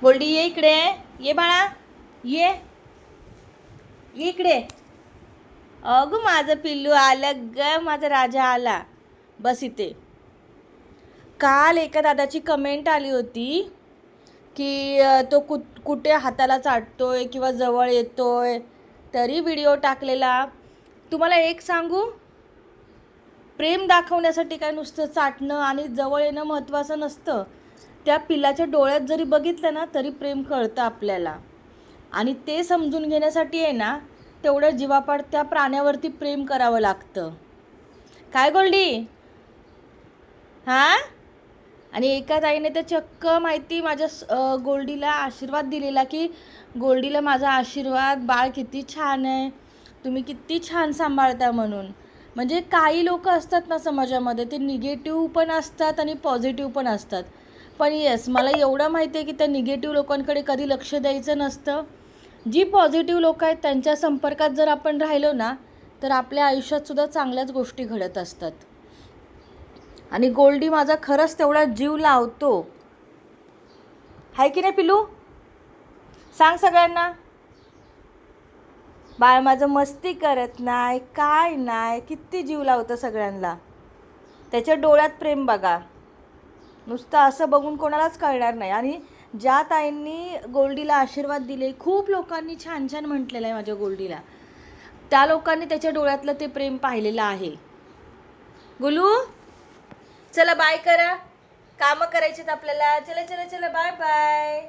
गोल्डी ये इकडे, ये बाळा, ये ये इकडे. अगं माझं पिल्लू आलं ग, माझा राजा आला. बस इथे. काल एका दादाची कमेंट आली होती की तो कुठे हाताला चाटतोय किंवा जवळ येतोय, तरी व्हिडिओ टाकलेला. तुम्हाला एक सांगू, प्रेम दाखवण्यासाठी काय नुसतं चाटणं आणि जवळ येणं महत्त्वाचं नसतं. त्या पिल्लाच्या डोळ्यात जरी बघितलं ना तरी प्रेम कळतं आपल्याला. आणि ते समजून घेण्यासाठी आहे ना, तेवढं जीवापाड त्या प्राण्यावरती प्रेम करावं लागतं. काय गोल्डी? हां. आणि एका ताईने तर चक्क माहिती माझ्या गोल्डीला आशीर्वाद दिलेला की गोल्डीला माझा आशीर्वाद, बाळ किती छान आहे, तुम्ही किती छान सांभाळता म्हणून. म्हणजे काही लोक असतात ना समाजामध्ये, ते निगेटिव्ह पण असतात आणि पॉझिटिव्ह पण असतात. पण येस, मला एवढं माहिती आहे की त्या निगेटिव्ह लोकांकडे कधी लक्ष द्यायचं नसतं. जी पॉझिटिव्ह लोक आहेत त्यांच्या संपर्कात जर आपण राहिलो ना, तर आपल्या आयुष्यातसुद्धा चांगल्याच गोष्टी घडत असतात. आणि गोल्डी माझा खरंच तेवढा जीव लावतो. हाय की नाही पिलू? सांग सगळ्यांना. बाळ माझं मस्ती करत नाही, काय नाही, किती जीव लावतं सगळ्यांना. त्याच्या डोळ्यात प्रेम बघा, नुसतं असं बघून कोणालाच कळणार नाही. आणि ज्या ताईंनी गोल्डीला आशीर्वाद दिले, खूप लोकांनी छान छान म्हटलेलं आहे माझ्या गोल्डीला, त्या लोकांनी त्याच्या डोळ्यातलं ते प्रेम पाहिलेलं आहे. गुलू चला बाय करा, कामं करायचीत आपल्याला. चला चला चला, बाय बाय.